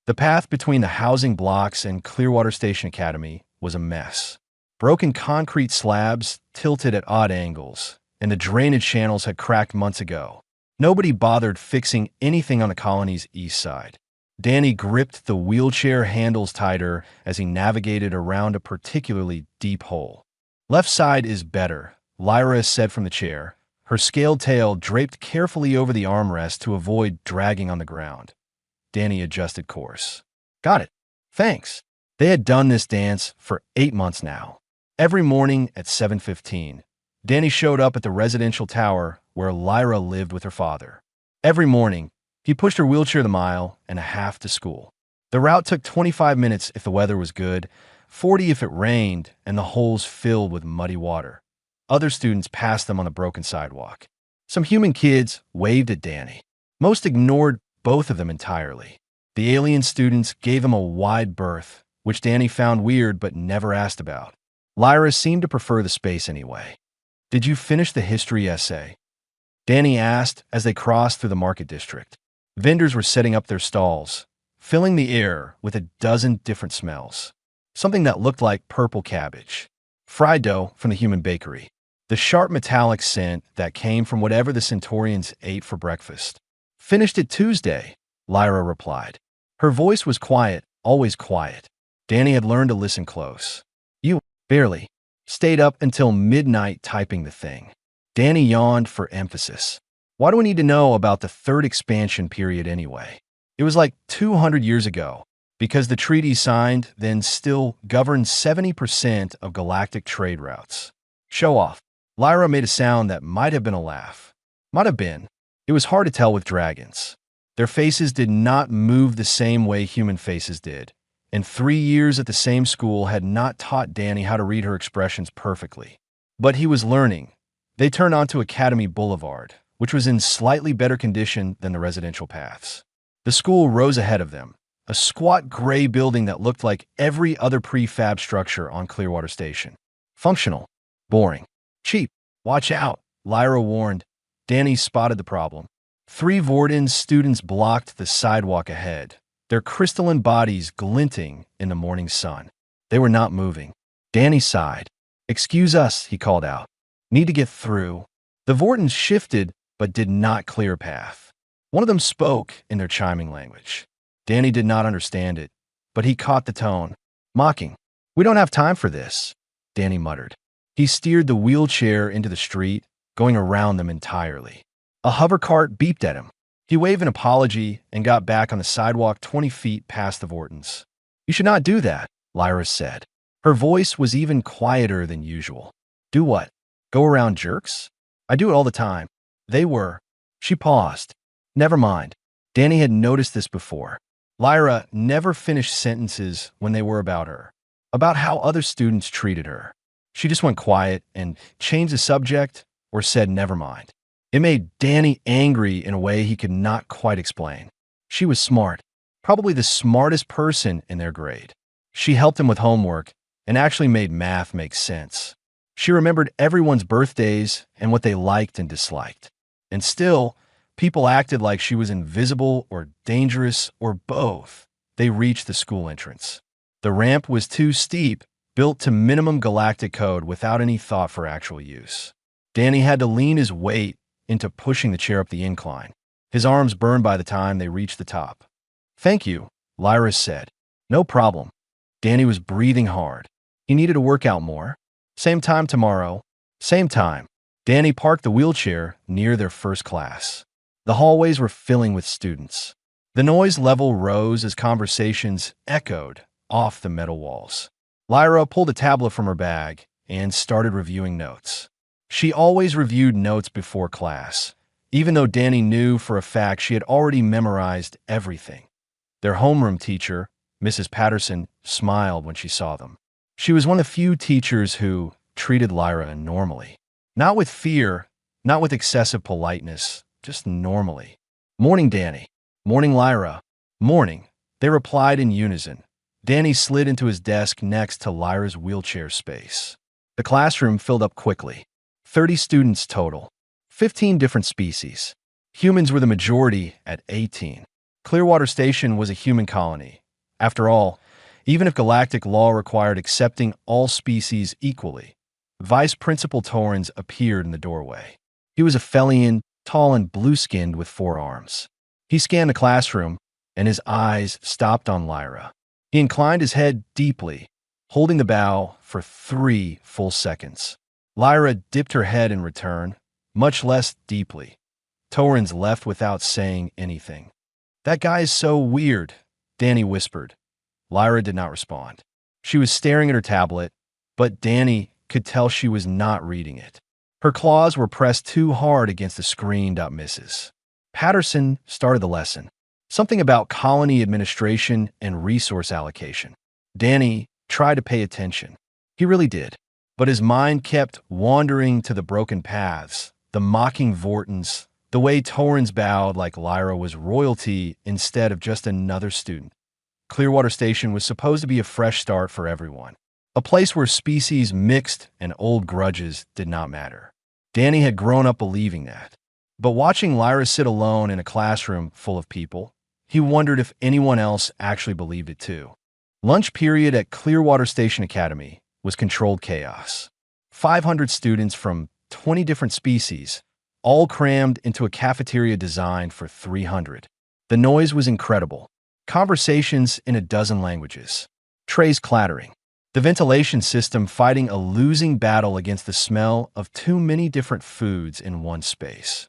The path between the housing blocks and Clearwater Station Academy was a mess. Broken concrete slabs tilted at odd angles, and the drainage channels had cracked months ago. Nobody bothered fixing anything on the colony's east side. Danny gripped the wheelchair handles tighter as he navigated around a particularly deep hole. "Left side is better," Lyra said from the chair, her scaled tail draped carefully over the armrest to avoid dragging on the ground. Danny adjusted course. "Got it. Thanks." They had done this dance for 8 months now. Every morning at 7:15, Danny showed up at the residential tower where Lyra lived with her father. Every morning, he pushed her wheelchair the mile and a half to school. The route took 25 minutes if the weather was good, 40 if it rained and the holes filled with muddy water. Other students passed them on the broken sidewalk. Some human kids waved at Danny. Most ignored both of them entirely. The alien students gave him a wide berth, which Danny found weird but never asked about. Lyra seemed to prefer the space anyway. "Did you finish the history essay?" Danny asked as they crossed through the market district. Vendors were setting up their stalls, filling the air with a dozen different smells. Something that looked like purple cabbage, fried dough from the human bakery, the sharp metallic scent that came from whatever the Centaurians ate for breakfast. "Finished it Tuesday," Lyra replied. Her voice was quiet, always quiet. Danny had learned to listen close. "You barely stayed up until midnight typing the thing." Danny yawned for emphasis. "Why do we need to know about the third expansion period anyway? It was like 200 years ago, because the treaty signed then still governed 70% of galactic trade routes." "Show off." Lyra made a sound that might have been a laugh. Might have been. It was hard to tell with dragons. Their faces did not move the same way human faces did, and 3 years at the same school had not taught Danny how to read her expressions perfectly. But he was learning. They turned onto Academy Boulevard, which was in slightly better condition than the residential paths. The school rose ahead of them, a squat gray building that looked like every other prefab structure on Clearwater Station. Functional. Boring. Cheap. "Watch out," Lyra warned. Danny spotted the problem. 3 Vorden's students blocked the sidewalk ahead, their crystalline bodies glinting in the morning sun. They were not moving. Danny sighed. "Excuse us," he called out. "Need to get through." The Vortons shifted but did not clear a path. One of them spoke in their chiming language. Danny did not understand it, but he caught the tone. Mocking. "We don't have time for this," Danny muttered. He steered the wheelchair into the street, going around them entirely. A hover cart beeped at him. He waved an apology and got back on the sidewalk 20 feet past the Vortons. "You should not do that," Lyra said. Her voice was even quieter than usual. "Do what? Go around jerks? I do it all the time." They were. She paused. "Never mind." Danny had noticed this before. Lyra never finished sentences when they were about her, about how other students treated her. She just went quiet and changed the subject or said never mind. It made Danny angry in a way he could not quite explain. She was smart, probably the smartest person in their grade. She helped him with homework and actually made math make sense. She remembered everyone's birthdays and what they liked and disliked. And still, people acted like she was invisible or dangerous or both. They reached the school entrance. The ramp was too steep, built to minimum galactic code without any thought for actual use. Danny had to lean his weight into pushing the chair up the incline. His arms burned by the time they reached the top. "Thank you," Lyra said. "No problem." Danny was breathing hard. He needed to work out more. "Same time tomorrow." "Same time." Danny parked the wheelchair near their first class. The hallways were filling with students. The noise level rose as conversations echoed off the metal walls. Lyra pulled a tablet from her bag and started reviewing notes. She always reviewed notes before class, even though Danny knew for a fact she had already memorized everything. Their homeroom teacher, Mrs. Patterson, smiled when she saw them. She was one of the few teachers who treated Lyra normally. Not with fear, not with excessive politeness, just normally. "Morning, Danny." "Morning, Lyra." "Morning." They replied in unison. Danny slid into his desk next to Lyra's wheelchair space. The classroom filled up quickly. 30 students total. 15 different species. Humans were the majority at 18. Clearwater Station was a human colony. After all, even if galactic law required accepting all species equally, Vice Principal Torrens appeared in the doorway. He was a Felian, tall and blue-skinned with 4 arms. He scanned the classroom, and his eyes stopped on Lyra. He inclined his head deeply, holding the bow for 3 full seconds. Lyra dipped her head in return, much less deeply. Torrens left without saying anything. "That guy is so weird," Danny whispered. Lyra did not respond. She was staring at her tablet, but Danny could tell she was not reading it. Her claws were pressed too hard against the screen. Mrs. Patterson started the lesson. Something about colony administration and resource allocation. Danny tried to pay attention. He really did. But his mind kept wandering to the broken paths, the mocking Vortons, the way Torrens bowed like Lyra was royalty instead of just another student. Clearwater Station was supposed to be a fresh start for everyone. A place where species mixed and old grudges did not matter. Danny had grown up believing that. But watching Lyra sit alone in a classroom full of people, he wondered if anyone else actually believed it too. Lunch period at Clearwater Station Academy was controlled chaos. 500 students from 20 different species, all crammed into a cafeteria designed for 300. The noise was incredible. Conversations in a dozen languages. Trays clattering. The ventilation system fighting a losing battle against the smell of too many different foods in one space.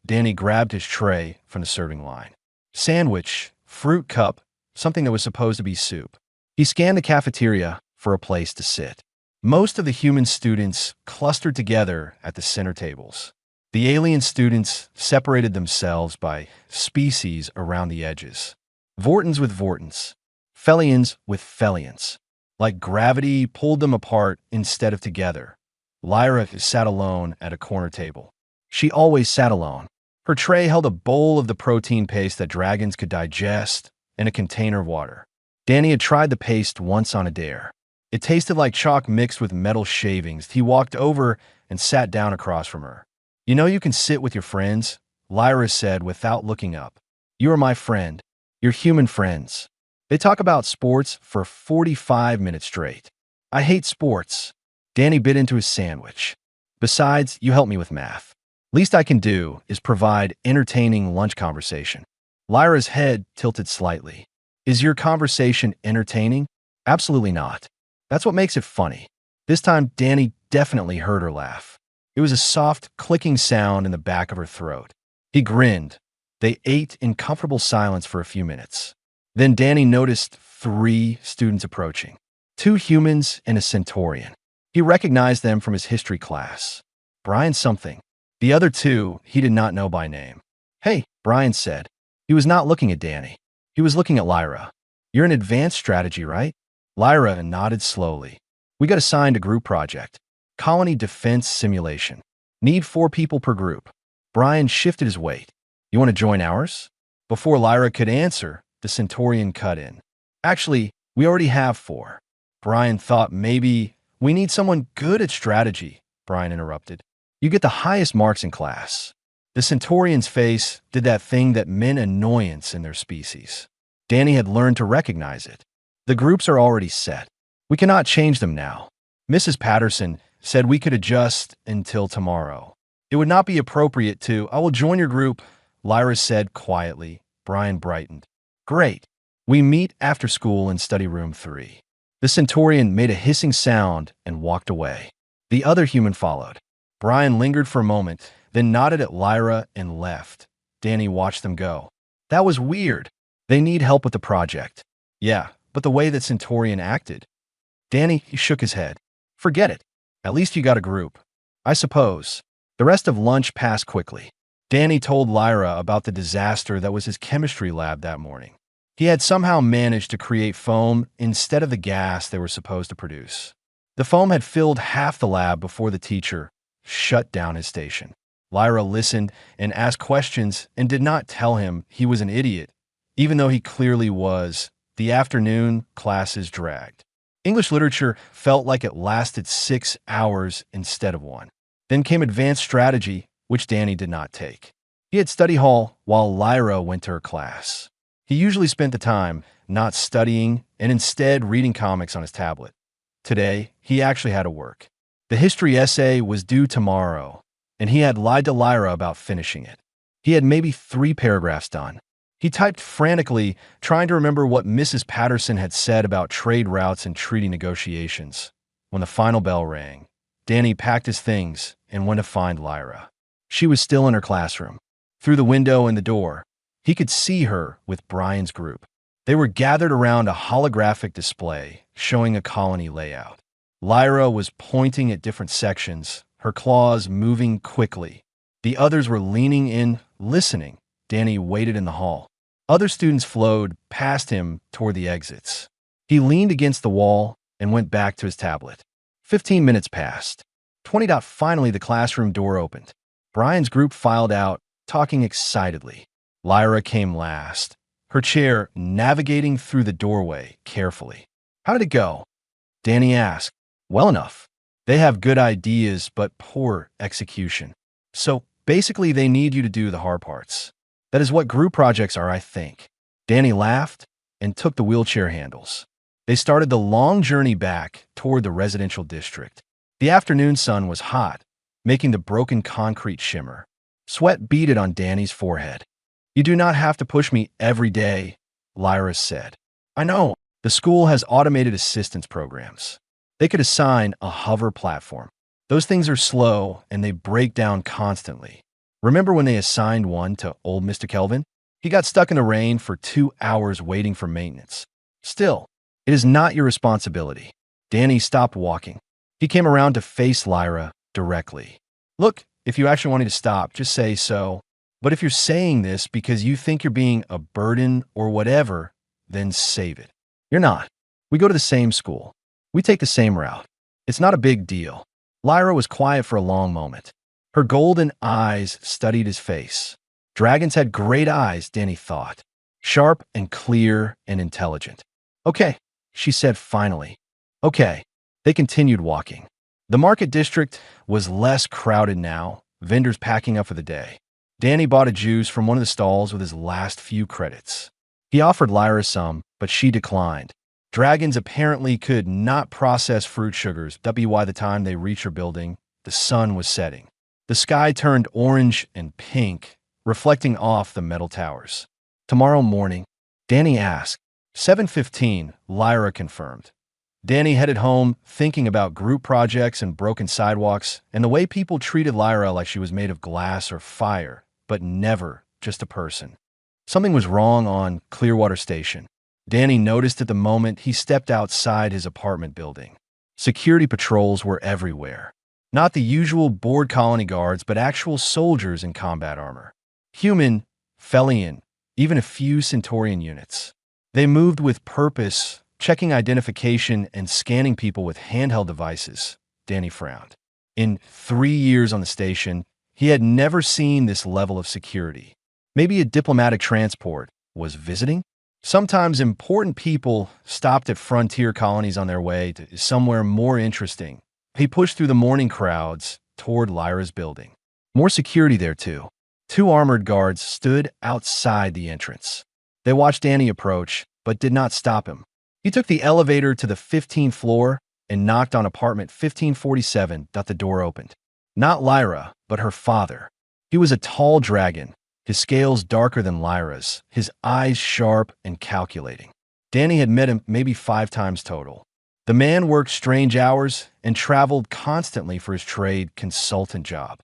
Danny grabbed his tray from the serving line. Sandwich, fruit cup, something that was supposed to be soup. He scanned the cafeteria for a place to sit. Most of the human students clustered together at the center tables. The alien students separated themselves by species around the edges. Vortons with Vortons. Felians with Felians. Like gravity pulled them apart instead of together. Lyra sat alone at a corner table. She always sat alone. Her tray held a bowl of the protein paste that dragons could digest and a container of water. Danny had tried the paste once on a dare. It tasted like chalk mixed with metal shavings. He walked over and sat down across from her. "You know you can sit with your friends," Lyra said without looking up. "You are my friend. You're human friends. They talk about sports for 45 minutes straight. I hate sports." Danny bit into his sandwich. "Besides, you help me with math. Least I can do is provide entertaining lunch conversation." Lyra's head tilted slightly. "Is your conversation entertaining?" "Absolutely not. That's what makes it funny." This time, Danny definitely heard her laugh. It was a soft, clicking sound in the back of her throat. He grinned. They ate in comfortable silence for a few minutes. Then Danny noticed 3 students approaching. 2 humans and a Centaurian. He recognized them from his history class. Brian something. The other 2 he did not know by name. "Hey," Brian said. He was not looking at Danny. He was looking at Lyra. "You're in advanced strategy, right?" Lyra nodded slowly. "We got assigned a group project. Colony defense simulation. Need 4 people per group." Brian shifted his weight. "You want to join ours?" Before Lyra could answer, the Centaurian cut in. "Actually, we already have 4. Brian thought maybe we need someone good at strategy, Brian interrupted. "You get the highest marks in class." The Centaurian's face did that thing that meant annoyance in their species. Danny had learned to recognize it. "The groups are already set. We cannot change them now. Mrs. Patterson said we could adjust until tomorrow. It would not be appropriate to—" "I will join your group," Lyra said quietly. Brian brightened. "Great. We meet after school in study room 3. The Centaurian made a hissing sound and walked away. The other human followed. Brian lingered for a moment, then nodded at Lyra and left. Danny watched them go. "That was weird. They need help with the project." "Yeah, but the way that Centaurian acted." Danny shook his head. "Forget it. At least you got a group." "I suppose." The rest of lunch passed quickly. Danny told Lyra about the disaster that was his chemistry lab that morning. He had somehow managed to create foam instead of the gas they were supposed to produce. The foam had filled half the lab before the teacher shut down his station. Lyra listened and asked questions and did not tell him he was an idiot, even though he clearly was. The afternoon classes dragged. English literature felt like it lasted 6 hours instead of 1. Then came advanced strategy, which Danny did not take. He had study hall while Lyra went to her class. He usually spent the time not studying and instead reading comics on his tablet. Today, he actually had to work. The history essay was due tomorrow, and he had lied to Lyra about finishing it. He had maybe 3 paragraphs done. He typed frantically, trying to remember what Mrs. Patterson had said about trade routes and treaty negotiations. When the final bell rang, Danny packed his things and went to find Lyra. She was still in her classroom. Through the window in the door, he could see her with Brian's group. They were gathered around a holographic display showing a colony layout. Lyra was pointing at different sections, her claws moving quickly. The others were leaning in, listening. Danny waited in the hall. Other students flowed past him toward the exits. He leaned against the wall and went back to his tablet. 15 minutes passed. 20. Finally, the classroom door opened. Brian's group filed out, talking excitedly. Lyra came last, her chair navigating through the doorway carefully. "How did it go?" Danny asked. "Well enough. They have good ideas, but poor execution. So basically, they need you to do the hard parts. That is what group projects are, I think." Danny laughed and took the wheelchair handles. They started the long journey back toward the residential district. The afternoon sun was hot, making the broken concrete shimmer. Sweat beaded on Danny's forehead. "You do not have to push me every day," Lyra said. "I know. The school has automated assistance programs. They could assign a hover platform. Those things are slow and they break down constantly. Remember when they assigned one to old Mr. Kelvin? He got stuck in the rain for 2 hours waiting for maintenance. Still, it is not your responsibility." Danny stopped walking. He came around to face Lyra directly. "Look, if you actually want me to stop, just say so. But if you're saying this because you think you're being a burden or whatever, then save it. You're not. We go to the same school. We take the same route. It's not a big deal." Lyra was quiet for a long moment. Her golden eyes studied his face. Dragons had great eyes, Danny thought. Sharp and clear and intelligent. "Okay," she said finally. "Okay." They continued walking. The market district was less crowded now, vendors packing up for the day. Danny bought a juice from one of the stalls with his last few credits. He offered Lyra some, but she declined. Dragons apparently could not process fruit sugars. By the time they reached her building, the sun was setting. The sky turned orange and pink, reflecting off the metal towers. "Tomorrow morning?" Danny asked. 7:15, Lyra confirmed. Danny headed home, thinking about group projects and broken sidewalks, and the way people treated Lyra like she was made of glass or fire, but never just a person. Something was wrong on Clearwater Station. Danny noticed at the moment he stepped outside his apartment building. Security patrols were everywhere. Not the usual board colony guards, but actual soldiers in combat armor. Human, Felian, even a few Centaurian units. They moved with purpose, checking identification and scanning people with handheld devices. Danny frowned. In 3 years on the station, he had never seen this level of security. Maybe a diplomatic transport was visiting? Sometimes important people stopped at frontier colonies on their way to somewhere more interesting. He pushed through the morning crowds toward Lyra's building. More security there, too. 2 armored guards stood outside the entrance. They watched Danny approach, but did not stop him. He took the elevator to the 15th floor and knocked on apartment 1547. The door opened. Not Lyra, but her father. He was a tall dragon, his scales darker than Lyra's, his eyes sharp and calculating. Danny had met him maybe 5 times total. The man worked strange hours and traveled constantly for his trade consultant job.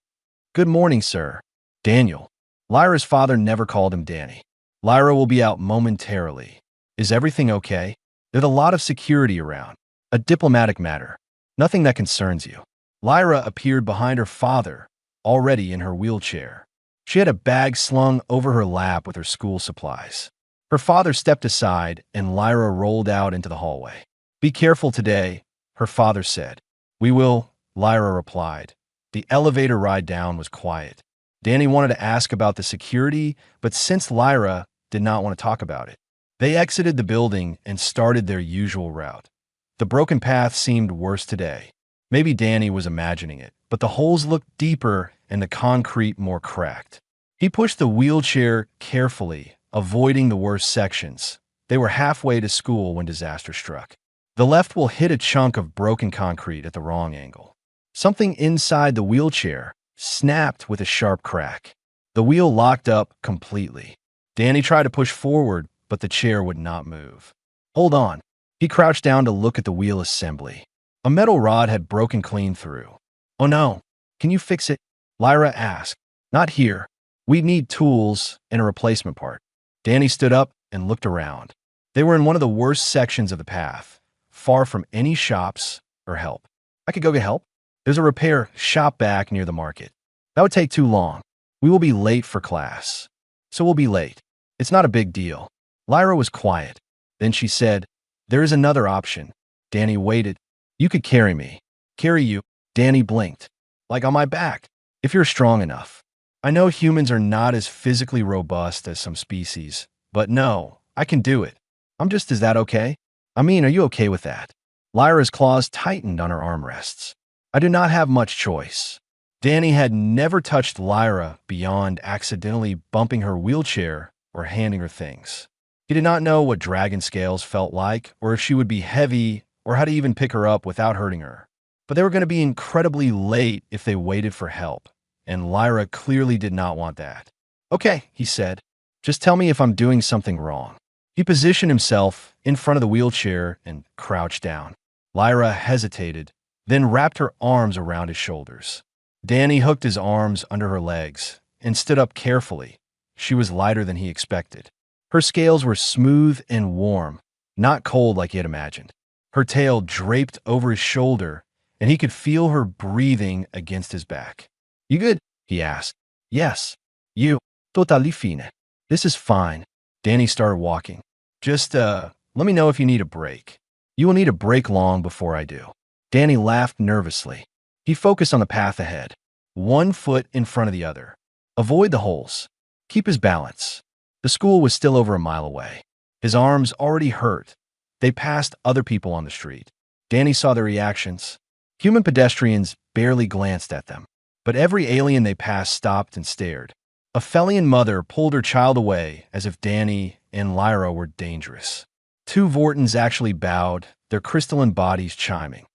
"Good morning, sir." "Daniel." Lyra's father never called him Danny. "Lyra will be out momentarily. Is everything okay?" "There's a lot of security around. A diplomatic matter. Nothing that concerns you." Lyra appeared behind her father, already in her wheelchair. She had a bag slung over her lap with her school supplies. Her father stepped aside, and Lyra rolled out into the hallway. "Be careful today," her father said. "We will," Lyra replied. The elevator ride down was quiet. Danny wanted to ask about the security, but since Lyra did not want to talk about it, they exited the building and started their usual route. The broken path seemed worse today. Maybe Danny was imagining it, but the holes looked deeper and the concrete more cracked. He pushed the wheelchair carefully, avoiding the worst sections. They were halfway to school when disaster struck. The left will hit a chunk of broken concrete at the wrong angle. Something inside the wheelchair snapped with a sharp crack. The wheel locked up completely. Danny tried to push forward, but the chair would not move. Hold on. He crouched down to look at the wheel assembly. A metal rod had broken clean through. Oh no, can you fix it? Lyra asked. Not here. We need tools and a replacement part. Danny stood up and looked around. They were in one of the worst sections of the path, far from any shops or help. I could go get help. There's a repair shop back near the market. That would take too long. We will be late for class. So we'll be late. It's not a big deal. Lyra was quiet. Then she said, there is another option. Danny waited. You could carry me. Carry you. Danny blinked. Like on my back. If you're strong enough. I know humans are not as physically robust as some species, but no, I can do it. Is that okay? I mean, are you okay with that? Lyra's claws tightened on her armrests. I do not have much choice. Danny had never touched Lyra beyond accidentally bumping her wheelchair or handing her things. He did not know what dragon scales felt like, or if she would be heavy, or how to even pick her up without hurting her. But they were going to be incredibly late if they waited for help, and Lyra clearly did not want that. Okay, he said. Just tell me if I'm doing something wrong. He positioned himself in front of the wheelchair and crouched down. Lyra hesitated, then wrapped her arms around his shoulders. Danny hooked his arms under her legs and stood up carefully. She was lighter than he expected. Her scales were smooth and warm, not cold like he had imagined. Her tail draped over his shoulder, and he could feel her breathing against his back. You good? He asked. Yes. You. Totally fine. This is fine. Danny started walking. Just, let me know if you need a break. You will need a break long before I do. Danny laughed nervously. He focused on the path ahead, one foot in front of the other. Avoid the holes. Keep his balance. The school was still over a mile away. His arms already hurt. They passed other people on the street. Danny saw their reactions. Human pedestrians barely glanced at them, but every alien they passed stopped and stared. A Felian mother pulled her child away as if Danny and Lyra were dangerous. Two Vortons actually bowed, their crystalline bodies chiming.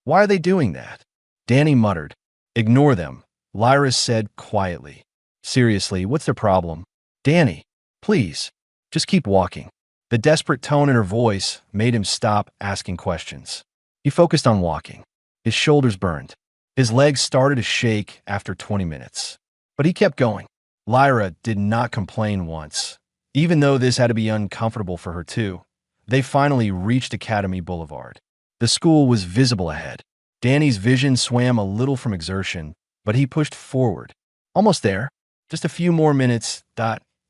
Why are they doing that? Danny muttered. Ignore them, Lyra said quietly. Seriously, what's their problem? Danny, please, just keep walking. The desperate tone in her voice made him stop asking questions. He focused on walking. His shoulders burned. His legs started to shake after 20 minutes. But he kept going. Lyra did not complain once, even though this had to be uncomfortable for her too. They finally reached Academy Boulevard. The school was visible ahead. Danny's vision swam a little from exertion, but he pushed forward. Almost there. Just a few more minutes.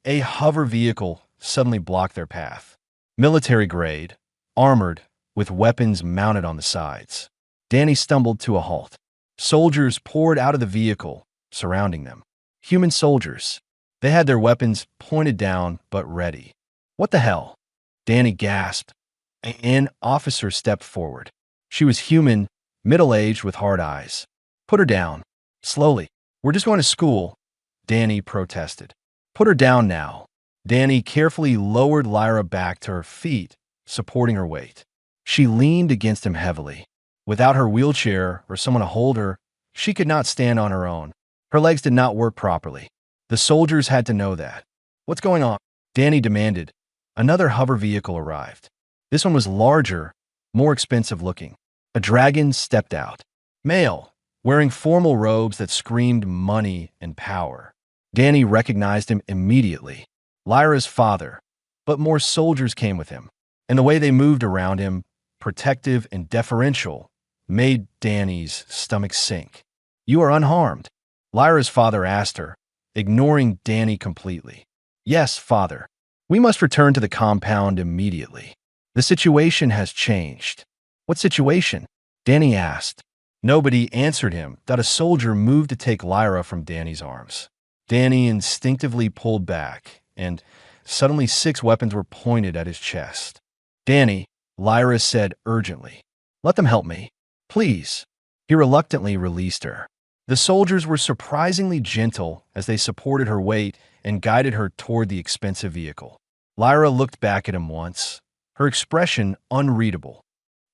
A hover vehicle suddenly blocked their path. Military grade, armored, with weapons mounted on the sides. Danny stumbled to a halt. Soldiers poured out of the vehicle, surrounding them. Human soldiers. They had their weapons pointed down but ready. What the hell? Danny gasped. An officer stepped forward. She was human, middle-aged with hard eyes. Put her down. Slowly. We're just going to school. Danny protested. Put her down now. Danny carefully lowered Lyra back to her feet, supporting her weight. She leaned against him heavily. Without her wheelchair or someone to hold her, she could not stand on her own. Her legs did not work properly. The soldiers had to know that. What's going on? Danny demanded. Another hover vehicle arrived. This one was larger, more expensive looking. A dragon stepped out. Male, wearing formal robes that screamed money and power. Danny recognized him immediately. Lyra's father, but more soldiers came with him, and the way they moved around him, protective and deferential, made Danny's stomach sink. You are unharmed? Lyra's father asked her, ignoring Danny completely. Yes, father. We must return to the compound immediately. The situation has changed. What situation? Danny asked. Nobody answered him. A soldier moved to take Lyra from Danny's arms. Danny instinctively pulled back, and suddenly 6 weapons were pointed at his chest. Danny, Lyra said urgently, let them help me. Please. He reluctantly released her. The soldiers were surprisingly gentle as they supported her weight and guided her toward the expensive vehicle. Lyra looked back at him once, her expression unreadable.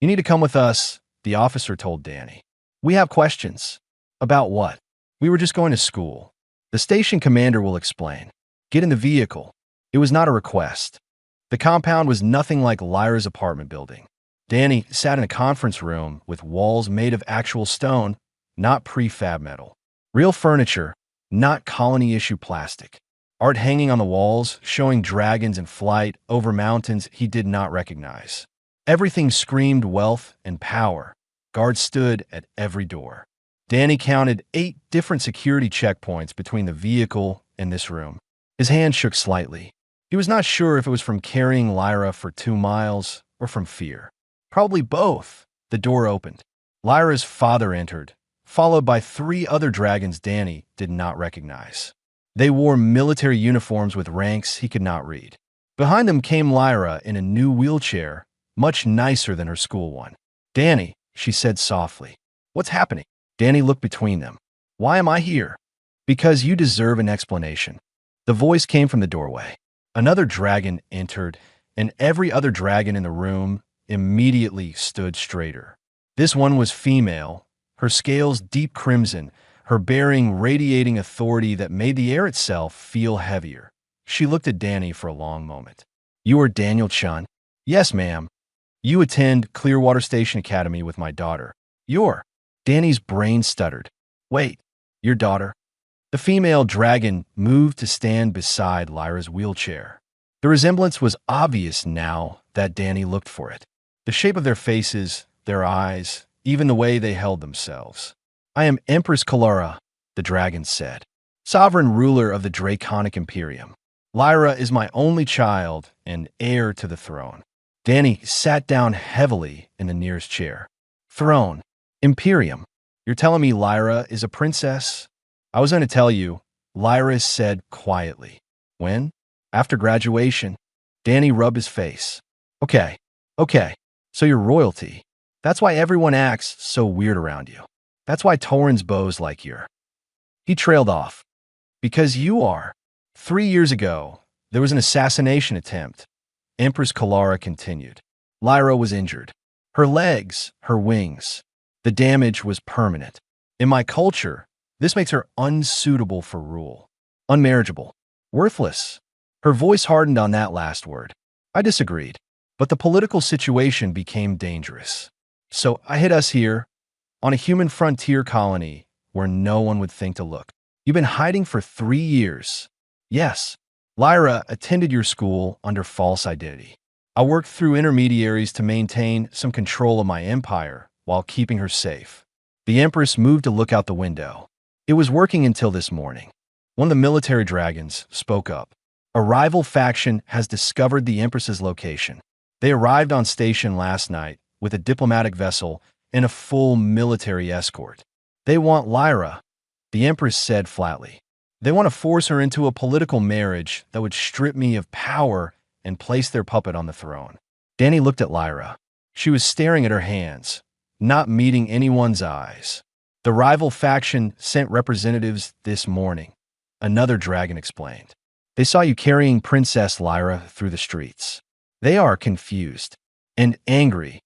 "You need to come with us," the officer told Danny. "We have questions." "About what?" "We were just going to school. The station commander will explain." "Get in the vehicle." It was not a request. The compound was nothing like Lyra's apartment building. Danny sat in a conference room with walls made of actual stone, not prefab metal. Real furniture, not colony-issue plastic. Art hanging on the walls, showing dragons in flight over mountains he did not recognize. Everything screamed wealth and power. Guards stood at every door. Danny counted 8 different security checkpoints between the vehicle and this room. His hand shook slightly. He was not sure if it was from carrying Lyra for 2 miles or from fear. Probably both. The door opened. Lyra's father entered, followed by 3 other dragons Danny did not recognize. They wore military uniforms with ranks he could not read. Behind them came Lyra in a new wheelchair, much nicer than her school one. "Danny," she said softly. "What's happening?" Danny looked between them. "Why am I here?" "Because you deserve an explanation." The voice came from the doorway. Another dragon entered, and every other dragon in the room immediately stood straighter. This one was female, her scales deep crimson, her bearing radiating authority that made the air itself feel heavier. She looked at Danny for a long moment. "You are Daniel Chun?" "Yes, ma'am." "You attend Clearwater Station Academy with my daughter." "Your?" Danny's brain stuttered. "Wait, your daughter?" The female dragon moved to stand beside Lyra's wheelchair. The resemblance was obvious now that Danny looked for it. The shape of their faces, their eyes, even the way they held themselves. "I am Empress Kalara," the dragon said, "sovereign ruler of the Draconic Imperium. Lyra is my only child and heir to the throne." Danny sat down heavily in the nearest chair. "Throne. Imperium. You're telling me Lyra is a princess?" "I was going to tell you," Lyra said quietly. "When?" "After graduation." Danny rubbed his face. Okay. So you're royalty. That's why everyone acts so weird around you. That's why Torrens bows like you're." He trailed off. "Because you are." 3 years ago, there was an assassination attempt. Empress Kalara continued. Lyra was injured. Her legs, her wings. The damage was permanent. In my culture, this makes her unsuitable for rule. Unmarriageable. Worthless. Her voice hardened on that last word. I disagreed. But the political situation became dangerous. So I hid us here, on a human frontier colony where no one would think to look. You've been hiding for 3 years. Yes. Lyra attended your school under false identity. I worked through intermediaries to maintain some control of my empire while keeping her safe. The Empress moved to look out the window. It was working until this morning. One of the military dragons spoke up. A rival faction has discovered the Empress's location. They arrived on station last night with a diplomatic vessel and a full military escort. They want Lyra, the Empress said flatly. They want to force her into a political marriage that would strip me of power and place their puppet on the throne. Danny looked at Lyra. She was staring at her hands, not meeting anyone's eyes. The rival faction sent representatives this morning, another dragon explained. They saw you carrying Princess Lyra through the streets. They are confused and angry.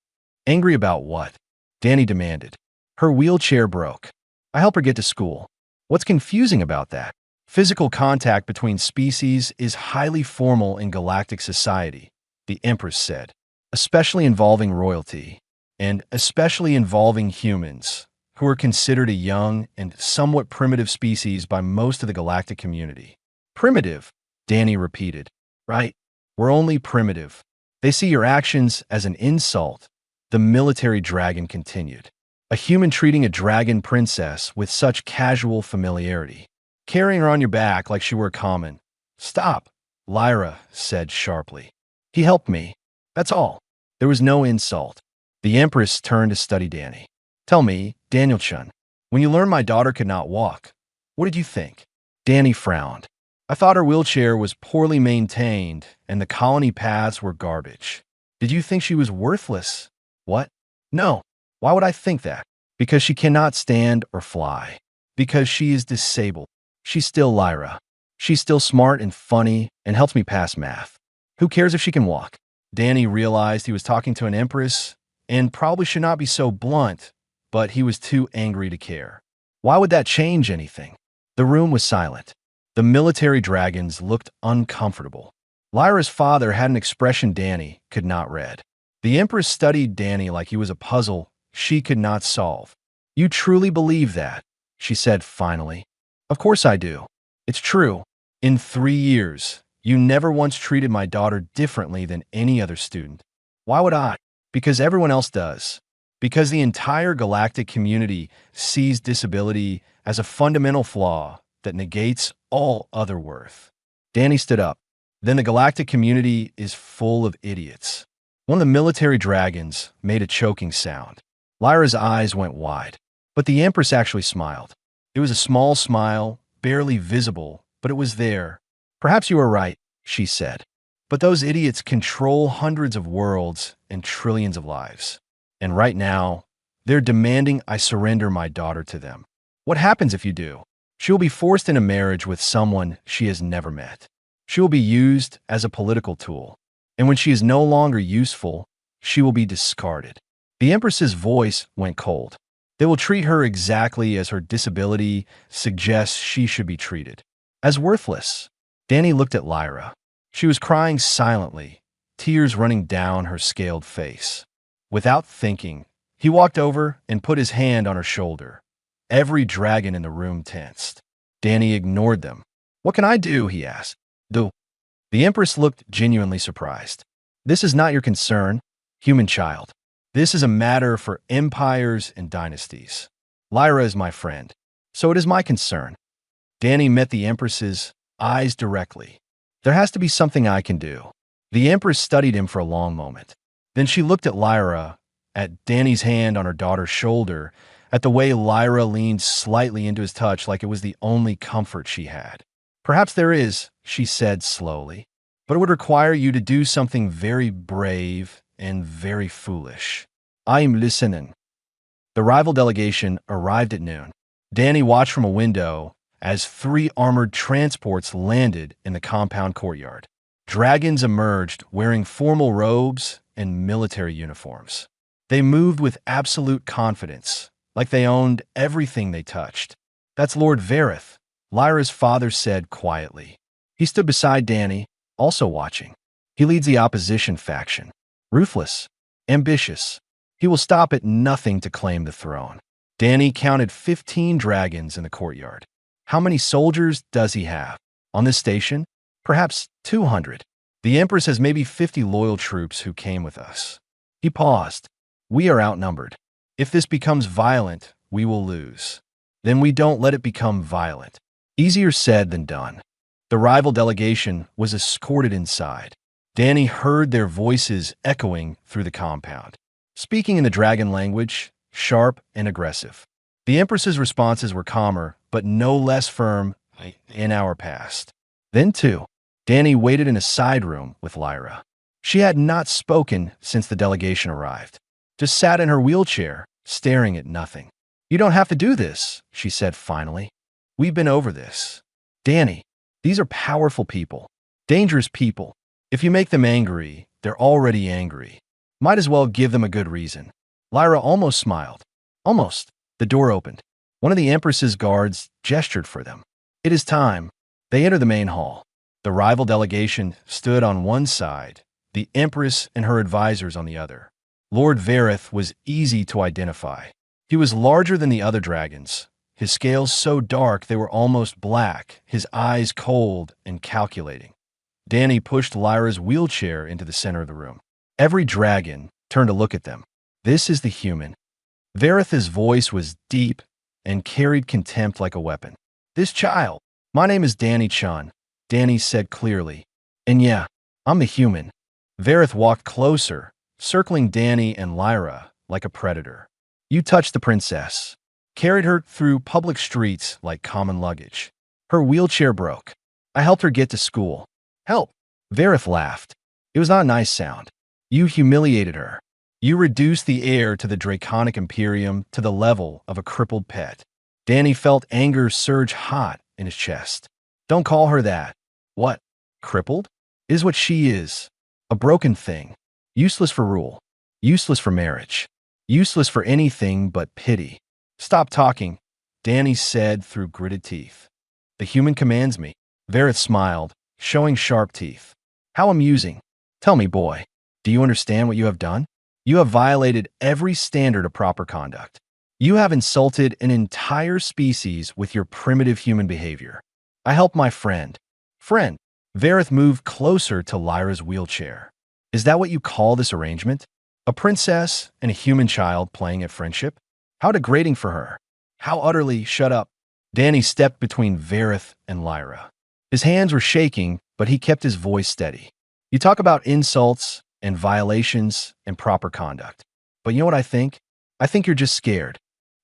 Angry about what? Danny demanded. Her wheelchair broke. I help her get to school. What's confusing about that? Physical contact between species is highly formal in galactic society, the Empress said, especially involving royalty, and especially involving humans, who are considered a young and somewhat primitive species by most of the galactic community. Primitive, Danny repeated. Right, we're only primitive. They see your actions as an insult, the military dragon continued. A human treating a dragon princess with such casual familiarity. Carrying her on your back like she were common. Stop, Lyra said sharply. He helped me. That's all. There was no insult. The Empress turned to study Danny. Tell me, Daniel-chun, when you learned my daughter could not walk, what did you think? Danny frowned. I thought her wheelchair was poorly maintained and the colony paths were garbage. Did you think she was worthless? What? No. Why would I think that? Because she cannot stand or fly. Because she is disabled. She's still Lyra. She's still smart and funny and helps me pass math. Who cares if she can walk? Danny realized he was talking to an empress and probably should not be so blunt, but he was too angry to care. Why would that change anything? The room was silent. The military dragons looked uncomfortable. Lyra's father had an expression Danny could not read. The empress studied Danny like he was a puzzle she could not solve. "You truly believe that?" she said finally. "Of course I do. It's true. In 3 years, you never once treated my daughter differently than any other student. Why would I? Because everyone else does. Because the entire galactic community sees disability as a fundamental flaw that negates all other worth." Danny stood up. "Then the galactic community is full of idiots." One of the military dragons made a choking sound. Lyra's eyes went wide, but the empress actually smiled. It was a small smile, barely visible, but it was there. "Perhaps you are right," she said. "But those idiots control hundreds of worlds and trillions of lives. And right now, they're demanding I surrender my daughter to them. What happens if you do? She will be forced into marriage with someone she has never met. She will be used as a political tool. And when she is no longer useful, she will be discarded." The empress's voice went cold. "They will treat her exactly as her disability suggests she should be treated. As worthless." Danny looked at Lyra. She was crying silently, tears running down her scaled face. Without thinking, he walked over and put his hand on her shoulder. Every dragon in the room tensed. Danny ignored them. "What can I do?" he asked. "Do." The empress looked genuinely surprised. "This is not your concern, human child. This is a matter for empires and dynasties. Lyra is my friend, so it is my concern." Danny met the empress's eyes directly. "There has to be something I can do." The empress studied him for a long moment. Then she looked at Lyra, at Danny's hand on her daughter's shoulder, at the way Lyra leaned slightly into his touch like it was the only comfort she had. "Perhaps there is," she said slowly, "but it would require you to do something very brave and very foolish. I am listening." The rival delegation arrived at noon. Danny watched from a window as 3 armored transports landed in the compound courtyard. Dragons emerged wearing formal robes and military uniforms. They moved with absolute confidence, like they owned everything they touched. "That's Lord Vareth," Lyra's father said quietly. He stood beside Danny, also watching. "He leads the opposition faction. Ruthless, ambitious. He will stop at nothing to claim the throne." Danny counted 15 dragons in the courtyard. "How many soldiers does he have? On this station? Perhaps 200. The Empress has maybe 50 loyal troops who came with us." He paused. "We are outnumbered. If this becomes violent, we will lose. Then we don't let it become violent." Easier said than done. The rival delegation was escorted inside. Danny heard their voices echoing through the compound, speaking in the dragon language, sharp and aggressive. The Empress's responses were calmer, but no less firm. An hour passed. Then, too, Danny waited in a side room with Lyra. She had not spoken since the delegation arrived, just sat in her wheelchair, staring at nothing. "You don't have to do this," she said finally. "We've been over this. Danny, these are powerful people, dangerous people. If you make them angry, they're already angry. Might as well give them a good reason." Lyra almost smiled. Almost. The door opened. One of the Empress's guards gestured for them. "It is time." They entered the main hall. The rival delegation stood on one side, the Empress and her advisors on the other. Lord Vareth was easy to identify. He was larger than the other dragons, his scales so dark they were almost black, his eyes cold and calculating. Danny pushed Lyra's wheelchair into the center of the room. Every dragon turned to look at them. "This is the human." Vareth's voice was deep and carried contempt like a weapon. "This child. My name is Danny Chun," Danny said clearly. "And yeah, I'm the human." Vareth walked closer, circling Danny and Lyra like a predator. "You touched the princess. Carried her through public streets like common luggage. Her wheelchair broke. I helped her get to school." "Help!" Vareth laughed. It was not a nice sound. "You humiliated her. You reduced the heir to the Draconic Imperium to the level of a crippled pet." Danny felt anger surge hot in his chest. Don't call her that. What? Crippled? Is what she is. A broken thing. Useless for rule. Useless for marriage. Useless for anything but pity. Stop talking, Danny said through gritted teeth. The human commands me. Verith smiled, showing sharp teeth. How amusing. Tell me, boy, do you understand what you have done? You have violated every standard of proper conduct. You have insulted an entire species with your primitive human behavior. I help my friend. Friend. Verith moved closer to Lyra's wheelchair. Is that what you call this arrangement? A princess and a human child playing at friendship? How degrading for her. How utterly shut up. Danny stepped between Verith and Lyra. His hands were shaking, but he kept his voice steady. You talk about insults and violations and proper conduct. But you know what I think? I think you're just scared.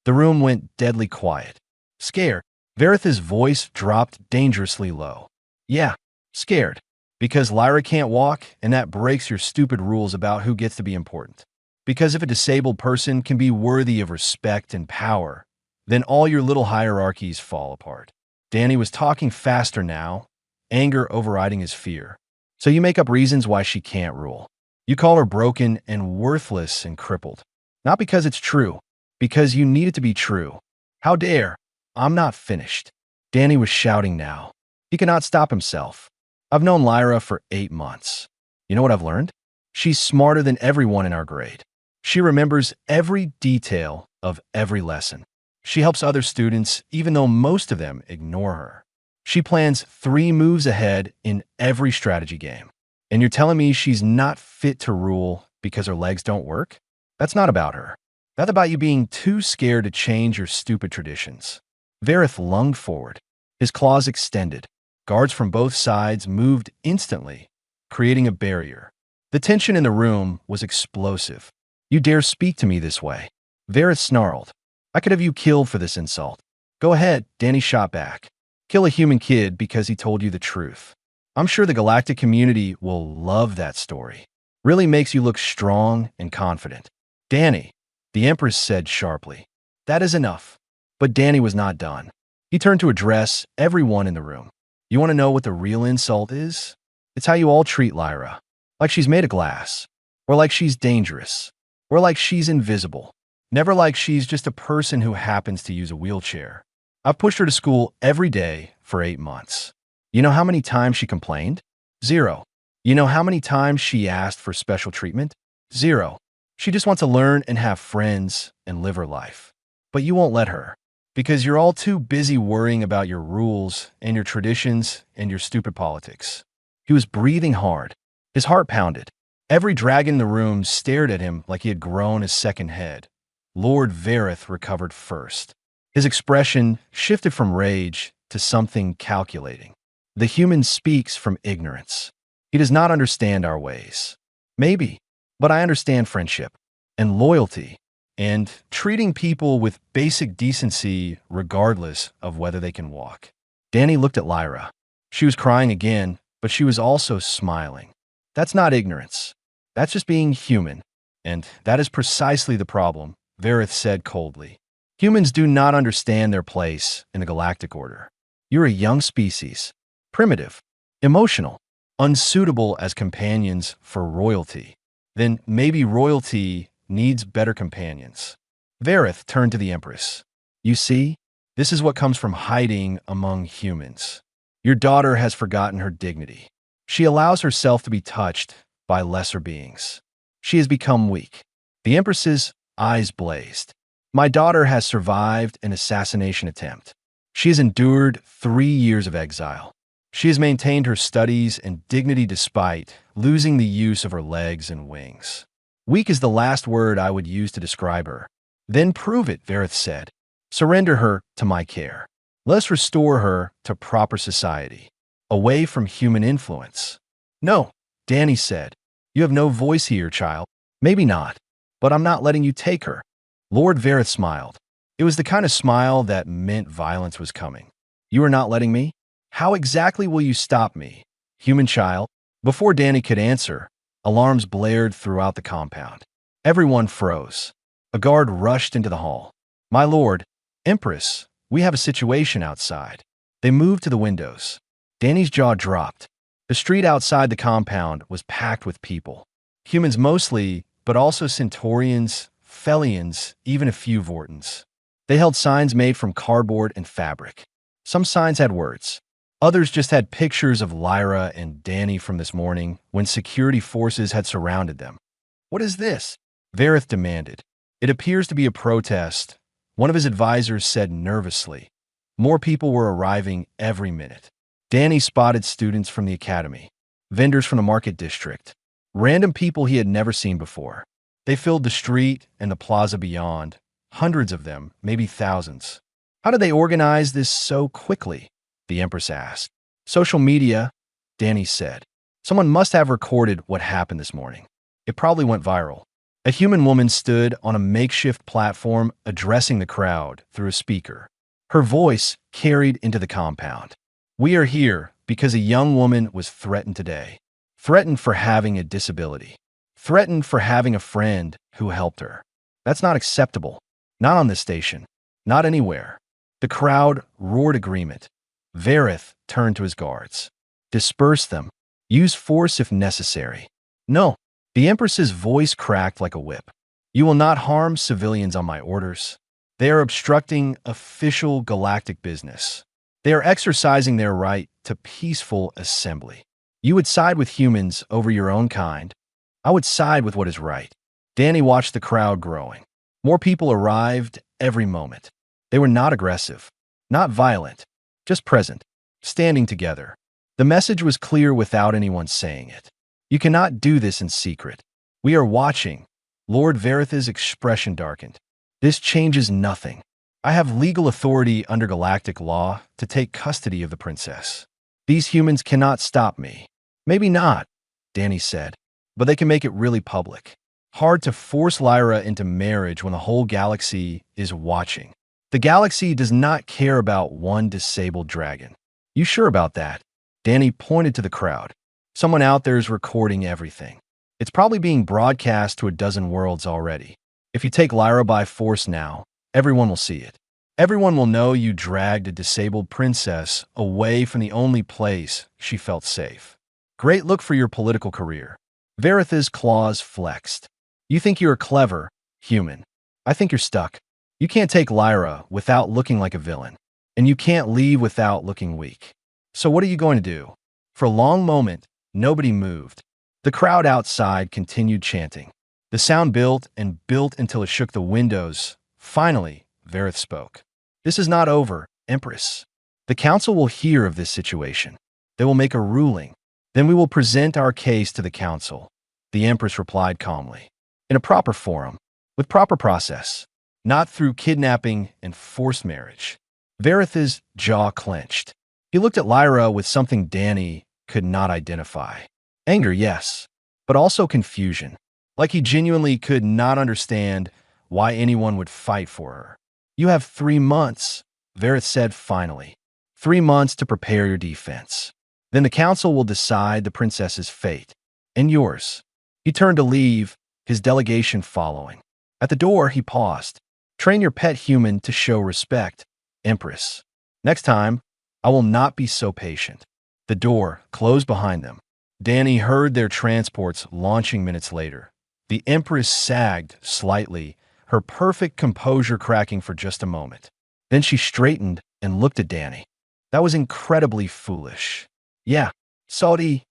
The room went deadly quiet. Scared. Verith's voice dropped dangerously low. Yeah, scared. Because Lyra can't walk, and that breaks your stupid rules about who gets to be important. Because if a disabled person can be worthy of respect and power, then all your little hierarchies fall apart. Danny was talking faster now, anger overriding his fear. So you make up reasons why she can't rule. You call her broken and worthless and crippled. Not because it's true, because you need it to be true. How dare? I'm not finished. Danny was shouting now. He cannot stop himself. I've known Lyra for 8 months. You know what I've learned? She's smarter than everyone in our grade. She remembers every detail of every lesson. She helps other students, even though most of them ignore her. She plans 3 moves ahead in every strategy game. And you're telling me she's not fit to rule because her legs don't work? That's not about her. That's about you being too scared to change your stupid traditions. Verith lunged forward, his claws extended. Guards from both sides moved instantly, creating a barrier. The tension in the room was explosive. You dare speak to me this way? Verith snarled. I could have you killed for this insult. Go ahead, Danny shot back. Kill a human kid because he told you the truth. I'm sure the galactic community will love that story. Really makes you look strong and confident. Danny, the Empress said sharply. That is enough. But Danny was not done. He turned to address everyone in the room. You want to know what the real insult is? It's how you all treat Lyra. Like she's made of glass. Or like she's dangerous. Or like she's invisible. Never like she's just a person who happens to use a wheelchair. I've pushed her to school every day for 8 months. You know how many times she complained? 0. You know how many times she asked for special treatment? 0. She just wants to learn and have friends and live her life. But you won't let her. Because you're all too busy worrying about your rules and your traditions and your stupid politics. He was breathing hard. His heart pounded. Every dragon in the room stared at him like he had grown a second head. Lord Verith recovered first. His expression shifted from rage to something calculating. The human speaks from ignorance. He does not understand our ways. Maybe, but I understand friendship and loyalty and treating people with basic decency regardless of whether they can walk. Danny looked at Lyra. She was crying again, but she was also smiling. That's not ignorance. That's just being human. And that is precisely the problem, Verith said coldly. Humans do not understand their place in the galactic order. You're a young species, primitive, emotional, unsuitable as companions for royalty. Then maybe royalty needs better companions. Verith turned to the Empress. You see, this is what comes from hiding among humans. Your daughter has forgotten her dignity. She allows herself to be touched by lesser beings. She has become weak. The Empress's eyes blazed. My daughter has survived an assassination attempt. She has endured 3 years of exile. She has maintained her studies and dignity despite losing the use of her legs and wings. Weak is the last word I would use to describe her. Then prove it, Verith said. Surrender her to my care. Let us restore her to proper society, away from human influence. No, Danny said. You have no voice here, child. Maybe not, but I'm not letting you take her. Lord Verith smiled. It was the kind of smile that meant violence was coming. You are not letting me? How exactly will you stop me, human child? Before Danny could answer, alarms blared throughout the compound. Everyone froze. A guard rushed into the hall. My lord, Empress, We have a situation outside." They moved to the windows. Danny's jaw dropped. The street outside the compound was packed with people. Humans mostly, but also Centaurians, Felians, even a few Vortons. They held signs made from cardboard and fabric. Some signs had words. Others just had pictures of Lyra and Danny from this morning when security forces had surrounded them. "What is this?" Vareth demanded. "It appears to be a protest," one of his advisors said nervously. More people were arriving every minute. Danny spotted students from the academy, vendors from the market district, random people he had never seen before. They filled the street and the plaza beyond, hundreds of them, maybe thousands. "How did they organize this so quickly?" the Empress asked. "Social media," Danny said. "Someone must have recorded what happened this morning. It probably went viral." A human woman stood on a makeshift platform addressing the crowd through a speaker. Her voice carried into the compound. "We are here because a young woman was threatened today. Threatened for having a disability. Threatened for having a friend who helped her. That's not acceptable. Not on this station. Not anywhere." The crowd roared agreement. Vareth turned to his guards. "Disperse them. Use force if necessary." "No." The Empress's voice cracked like a whip. "You will not harm civilians on my orders. They are obstructing official galactic business. They are exercising their right to peaceful assembly. You would side with humans over your own kind. I would side with what is right." Danny watched the crowd growing. More people arrived every moment. They were not aggressive, not violent, just present, standing together. The message was clear without anyone saying it. "You cannot do this in secret. We are watching." Lord Vareth's expression darkened. "This changes nothing. I have legal authority under galactic law to take custody of the princess. These humans cannot stop me." "Maybe not," Danny said, "but they can make it really public. Hard to force Lyra into marriage when the whole galaxy is watching. The galaxy does not care about one disabled dragon." "You sure about that?" Danny pointed to the crowd. "Someone out there is recording everything. It's probably being broadcast to a dozen worlds already. If you take Lyra by force now, everyone will see it. Everyone will know you dragged a disabled princess away from the only place she felt safe. Great look for your political career." Vareth's claws flexed. "You think you are clever, human. I think you're stuck. You can't take Lyra without looking like a villain, and you can't leave without looking weak. So what are you going to do?" For a long moment, nobody moved. The crowd outside continued chanting. The sound built and built until it shook the windows. Finally, Vareth spoke. "This is not over, Empress. The council will hear of this situation. They will make a ruling. Then we will present our case to the council." The Empress replied calmly. "In a proper forum, with proper process, not through kidnapping and forced marriage." Vareth's jaw clenched. He looked at Lyra with something Danny could not identify. Anger, yes, but also confusion. Like he genuinely could not understand why anyone would fight for her. "You have 3 months, Vareth said finally. 3 months to prepare your defense. Then the council will decide the princess's fate. And yours." He turned to leave, his delegation following. At the door, he paused. "Train your pet human to show respect, Empress. Next time, I will not be so patient." The door closed behind them. Danny heard their transports launching minutes later. The Empress sagged slightly, her perfect composure cracking for just a moment. Then she straightened and looked at Danny. "That was incredibly foolish." "Yeah, Saudi."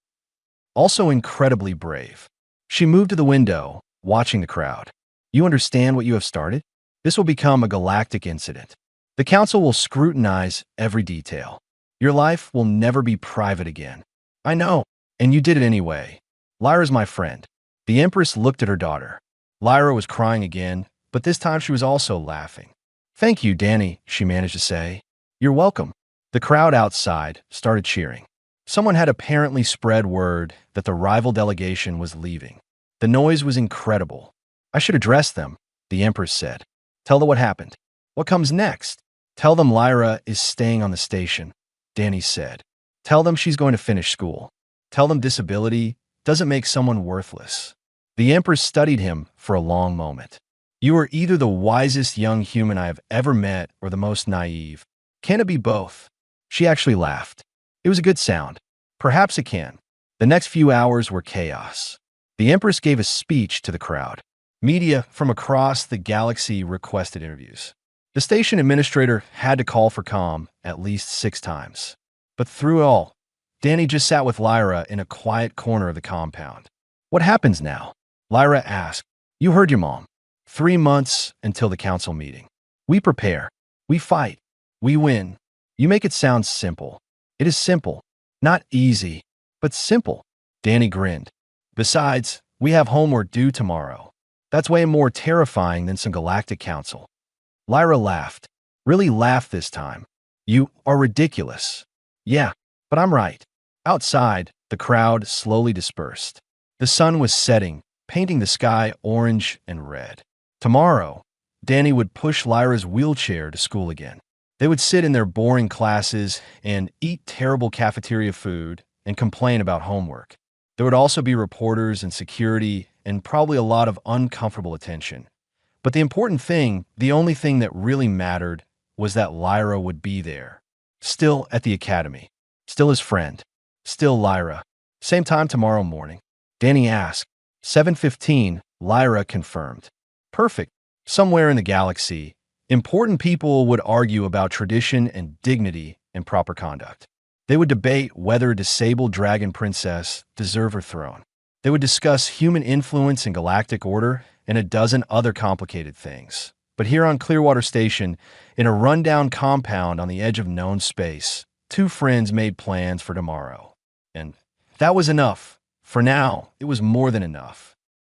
"Also incredibly brave." She moved to the window, watching the crowd. "You understand what you have started? This will become a galactic incident. The council will scrutinize every detail. Your life will never be private again." "I know, and you did it anyway. Lyra's my friend." The Empress looked at her daughter. Lyra was crying again, but this time she was also laughing. "Thank you, Danny," she managed to say. "You're welcome." The crowd outside started cheering. Someone had apparently spread word that the rival delegation was leaving. The noise was incredible. "I should address them," the Empress said. "Tell them what happened." "What comes next?" "Tell them Lyra is staying on the station," Danny said. "Tell them she's going to finish school. Tell them disability doesn't make someone worthless." The Empress studied him for a long moment. "You are either the wisest young human I have ever met or the most naive," Can it be both? She actually laughed. It was a good sound. Perhaps it can. The next few hours were chaos. The Empress gave a speech to the crowd. Media from across the galaxy requested interviews. The station administrator had to call for calm at least 6 times. But through it all, Danny just sat with Lyra in a quiet corner of the compound. What happens now? Lyra asked. You heard your mom. 3 months until the council meeting. We prepare. We fight. We win. You make it sound simple. It is simple. Not easy, but simple. Danny grinned. Besides, we have homework due tomorrow. That's way more terrifying than some galactic council. Lyra laughed. Really laughed this time. You are ridiculous. Yeah, but I'm right. Outside, the crowd slowly dispersed. The sun was setting, painting the sky orange and red. Tomorrow, Danny would push Lyra's wheelchair to school again. They would sit in their boring classes and eat terrible cafeteria food and complain about homework. There would also be reporters and security and probably a lot of uncomfortable attention. But the important thing, the only thing that really mattered, was that Lyra would be there. Still at the academy. Still his friend. Still Lyra. Same time tomorrow morning. Danny asked. 7:15, Lyra confirmed. Perfect. Somewhere in the galaxy, important people would argue about tradition and dignity and proper conduct. They would debate whether a disabled dragon princess deserved her throne. They would discuss human influence in galactic order and a dozen other complicated things. But here on Clearwater Station, in a rundown compound on the edge of known space, 2 friends made plans for tomorrow. And that was enough. For now, it was more than enough.